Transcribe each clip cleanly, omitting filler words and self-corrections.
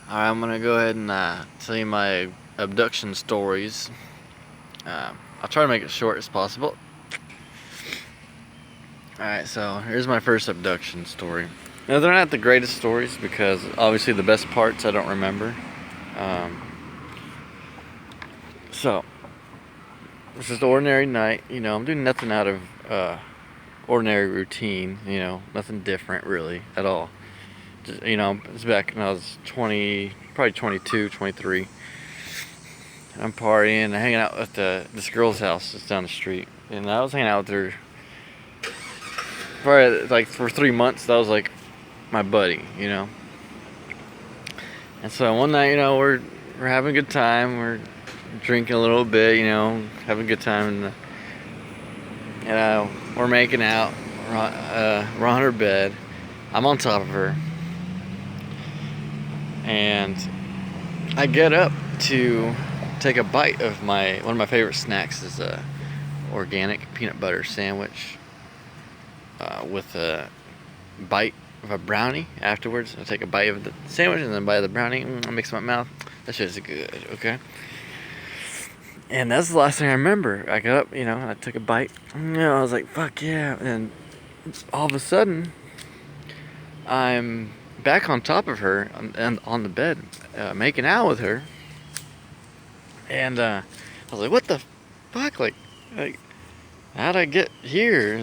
Alright, I'm gonna go ahead and tell you my abduction stories. I'll try to make it short as possible. Alright, so here's my first abduction story. Now, they're not the greatest stories because obviously the best parts I don't remember. So, it's just an ordinary night. I'm doing nothing out of ordinary routine, nothing different really at all. Just, it's back when I was 20, probably 22, 23. I'm partying, hanging out at this girl's house just down the street. And I was hanging out with her probably like for 3 months. That was like my buddy, And so one night, we're having a good time. We're drinking a little bit, having a good time. And we're making out. We're on her bed. I'm on top of her. And I get up to take a bite of one of my favorite snacks is a organic peanut butter sandwich with a bite of a brownie afterwards. I take a bite of the sandwich and then a bite of the brownie. I mix in my mouth. That shit is good, okay? And that's the last thing I remember. I got up, and I took a bite. I was like, fuck yeah. And all of a sudden, I'm back on top of her and on the bed, making out with her. And I was like, what the fuck? Like how'd I get here?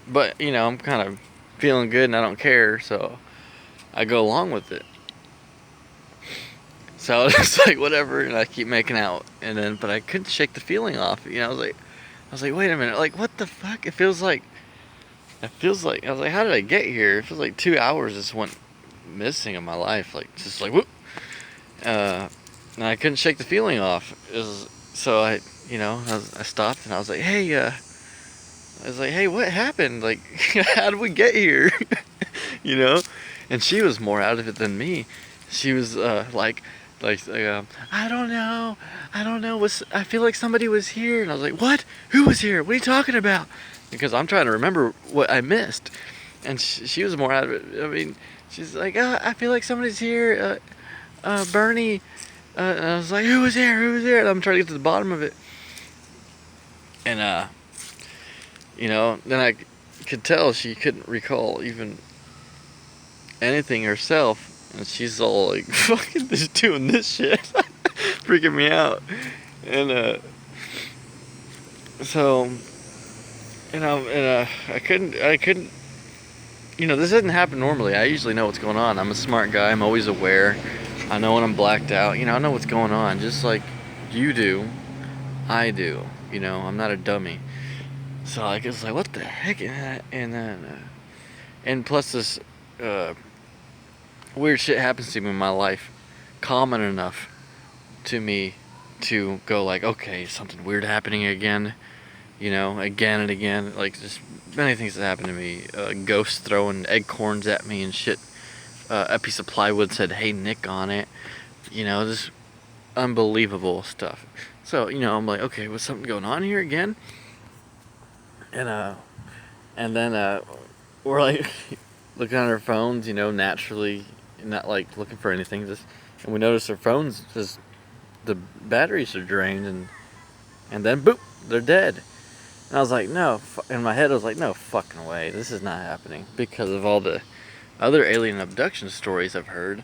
But I'm kind of feeling good and I don't care, so I go along with it. So it's like whatever, and I keep making out, but I couldn't shake the feeling off. I was like, wait a minute, like what the fuck? It feels like I was like, how did I get here? It feels like 2 hours just went missing in my life, like just like whoop. And I couldn't shake the feeling off. So I stopped and I was like, hey, what happened? Like, how did we get here? And she was more out of it than me. She was like, I don't know. I feel like somebody was here. And I was like, what? Who was here? What are you talking about? Because I'm trying to remember what I missed. And she was more out of it. I mean, she's like, I feel like somebody's here. Bernie. And I was like, who was there? And I'm trying to get to the bottom of it. And, then I could tell she couldn't recall even anything herself. And she's all like, fucking just doing this shit. Freaking me out. And, so, I couldn't, this doesn't happen normally. I usually know what's going on. I'm a smart guy. I'm always aware. I know when I'm blacked out. I know what's going on. Just like you do, I do. I'm not a dummy. So I was like, what the heck? And plus this weird shit happens to me in my life, common enough to me to go like, okay, something weird happening again. Again and again. Like just many things that happen to me. Ghosts throwing acorns at me and shit. A piece of plywood said, hey Nick on it. Just unbelievable stuff. So, I'm like, okay, was something going on here again? And then we're like looking on our phones, naturally, not like looking for anything. And we notice our phones, just the batteries are drained, and then boop, they're dead. And I was like, no. In my head, I was like, no fucking way, this is not happening because of all the other alien abduction stories I've heard.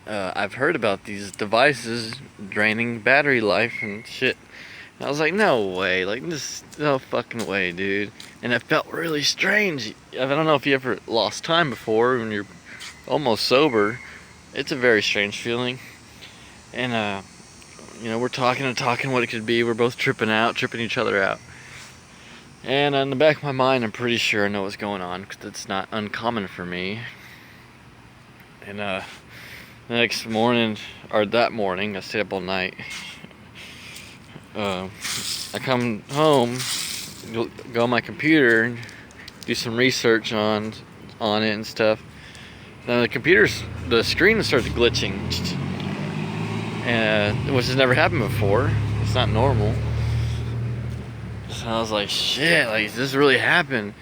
I've heard about these devices draining battery life and shit. And I was like, no way, like just no fucking way, dude. And it felt really strange. I don't know if you ever lost time before when you're almost sober. It's a very strange feeling. And we're talking what it could be. We're both tripping each other out. And in the back of my mind, I'm pretty sure I know what's going on because it's not uncommon for me. And the next morning, or that morning, I stayed up all night. I come home, go on my computer, do some research on it and stuff. Then the screen starts glitching, which has never happened before. It's not normal. So I was like, shit, like, does this really happen?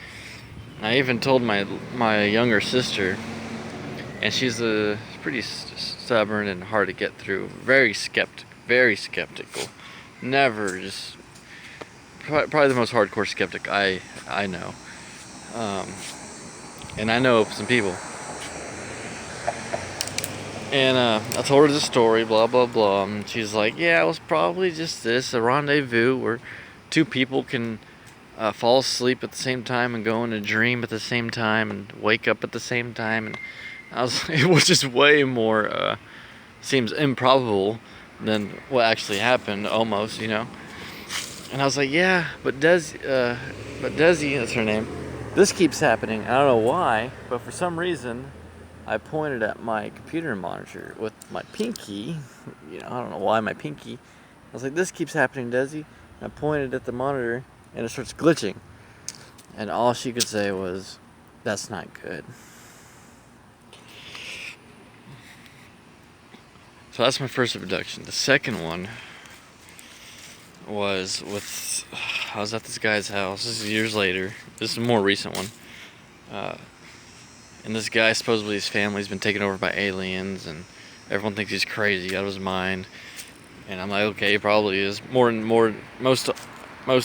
I even told my younger sister, and she's pretty stubborn and hard to get through. Very skeptical. Never just probably the most hardcore skeptic I know. And I know some people. And I told her the story, blah blah blah, and she's like, "Yeah, it was probably just this, a rendezvous where two people can fall asleep at the same time and go in a dream at the same time and wake up at the same time." And I was, it was just way more seems improbable than what actually happened, almost, you know. And I was like, "Yeah, but Desi, that's her name. This keeps happening. I don't know why, but for some reason." I pointed at my computer monitor with my pinky. You know, I don't know why my pinky. I was like, "This keeps happening, Desi." And I pointed at the monitor, and it starts glitching. And all she could say was, "That's not good." So that's my first abduction. The second one was with, I was at this guy's house. This is years later. This is a more recent one. And this guy, supposedly his family's been taken over by aliens, and everyone thinks he's crazy, out of his mind. And I'm like, okay, he probably is. Most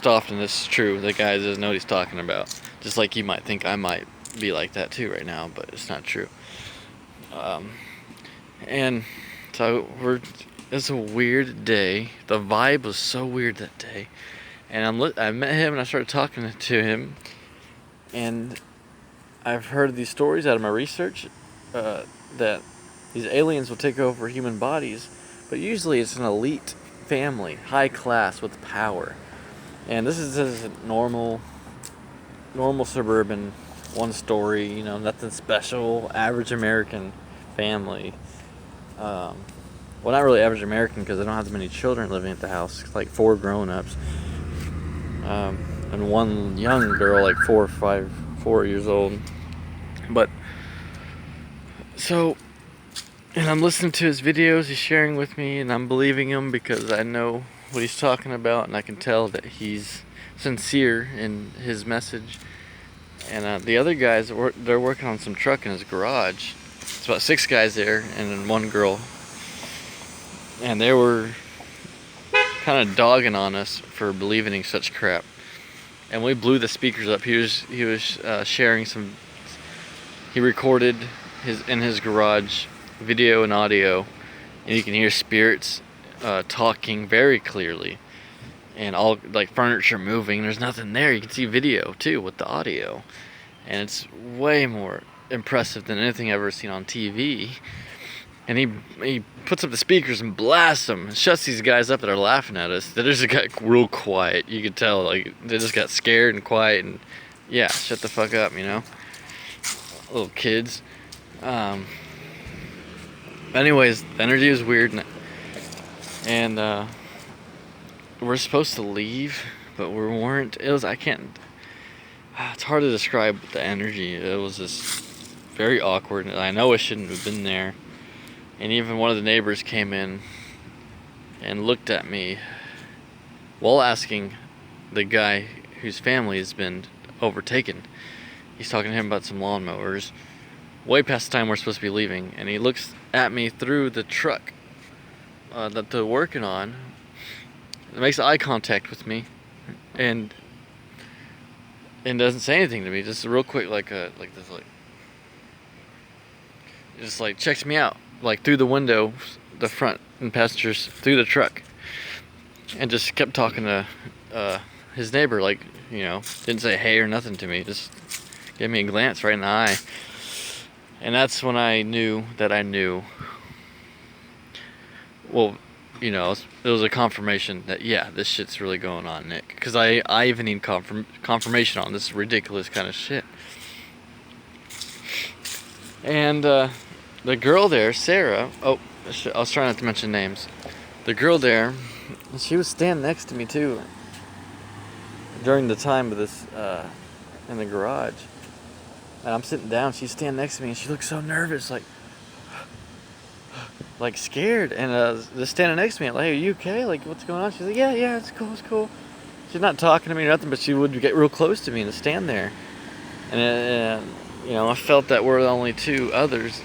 often this is true. The guy doesn't know what he's talking about. Just like you might think I might be like that too right now, but it's not true. And so it's a weird day. The vibe was so weird that day. And I met him and I started talking to him, and I've heard these stories out of my research that these aliens will take over human bodies, but usually it's an elite family, high class with power. And this is a normal suburban, one story, you know, nothing special, average American family. Well, not really average American because they don't have that many children living at the house. It's like 4 grown-ups and one young girl, like 4 years old. But so, and I'm listening to his videos he's sharing with me, and I'm believing him because I know what he's talking about, and I can tell that he's sincere in his message. And the other guys, they're working on some truck in his garage. It's about 6 guys there, and then 1 girl. And they were kind of dogging on us for believing in such crap. And we blew the speakers up. He was sharing some. He recorded in his garage video and audio, and you can hear spirits talking very clearly, and all like furniture moving. There's nothing there. You can see video too with the audio, and it's way more impressive than anything I've ever seen on TV. And he puts up the speakers and blasts them, and shuts these guys up that are laughing at us. They just got real quiet. You could tell, like, they just got scared and quiet, and yeah, shut the fuck up, you know? Little kids. Anyways, the energy was weird, and we're supposed to leave, but we weren't. It's hard to describe the energy. It was just very awkward, and I know I shouldn't have been there. And even one of the neighbors came in and looked at me while asking the guy whose family has been overtaken. He's talking to him about some lawnmowers, way past the time we're supposed to be leaving. And he looks at me through the truck that they're working on. It makes eye contact with me, and doesn't say anything to me. Just real quick, just like checks me out, like through the window, the front and passengers through the truck, and just kept talking to his neighbor, like, you know, didn't say hey or nothing to me, just gave me a glance right in the eye. And that's when I knew that I knew. Well, you know, it was a confirmation that, yeah, this shit's really going on, Nick. Because I even need confirmation on this ridiculous kind of shit. And the girl there, Sarah, I was trying not to mention names. The girl there, she was standing next to me too during the time of this in the garage. And I'm sitting down, she's standing next to me, and she looks so nervous, like scared. And just standing next to me, I'm like, hey, are you okay? Like, what's going on? She's like, yeah, it's cool. She's not talking to me or nothing, but she would get real close to me and stand there. And you know, I felt that we're the only 2 others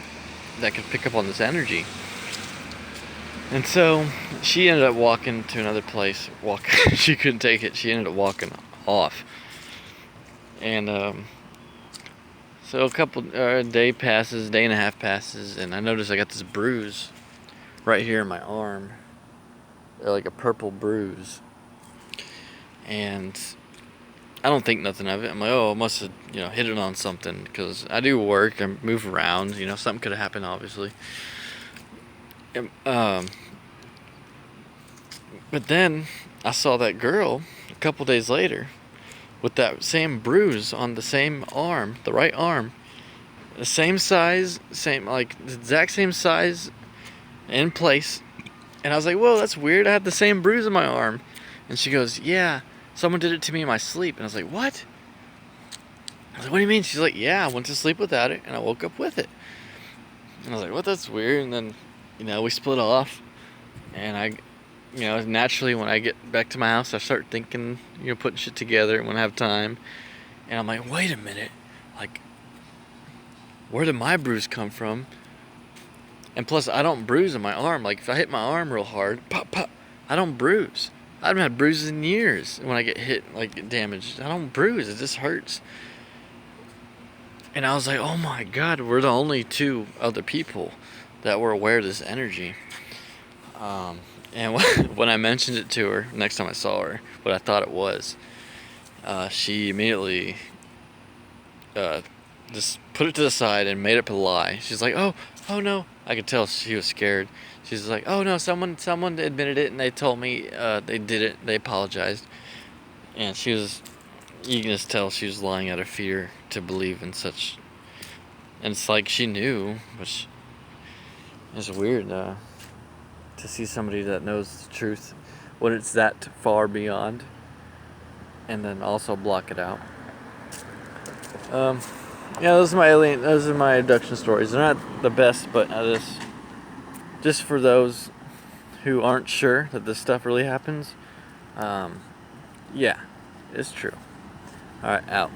that could pick up on this energy. And so she ended up walking to another place. She couldn't take it. She ended up walking off. And so a day and a half passes, and I noticed I got this bruise right here in my arm, like a purple bruise. And I don't think nothing of it. I'm like, oh, I must have, hit it on something, because I do work, I move around, something could have happened, obviously. And, but then I saw that girl a couple days later with that same bruise on the same arm, the right arm, the same size, the exact same size in place. And I was like, whoa, that's weird. I had the same bruise on my arm. And she goes, yeah, someone did it to me in my sleep. And I was like, what? I was like, what do you mean? She's like, yeah, I went to sleep without it, and I woke up with it. And I was like, what? That's weird. And then, we split off. And I, naturally when I get back to my house, I start thinking, putting shit together when I have time. And I'm like, wait a minute. Like, where did my bruise come from? And plus, I don't bruise on my arm. Like, if I hit my arm real hard, pop, pop, I don't bruise. I haven't had bruises in years. When I get hit, get damaged, I don't bruise. It just hurts. And I was like, oh my God, we're the only two other people that were aware of this energy. And when I mentioned it to her, next time I saw her, what I thought it was, she immediately just put it to the side and made up a lie. She's like, oh no. I could tell she was scared. She's like, oh no, someone admitted it, and they told me they did it. They apologized. And you can just tell she was lying out of fear to believe in such. And it's like she knew, which is weird to see somebody that knows the truth when it's that far beyond, and then also block it out. Those are my abduction stories. They're not the best, but just for those who aren't sure that this stuff really happens. Yeah, it's true. Alright, out.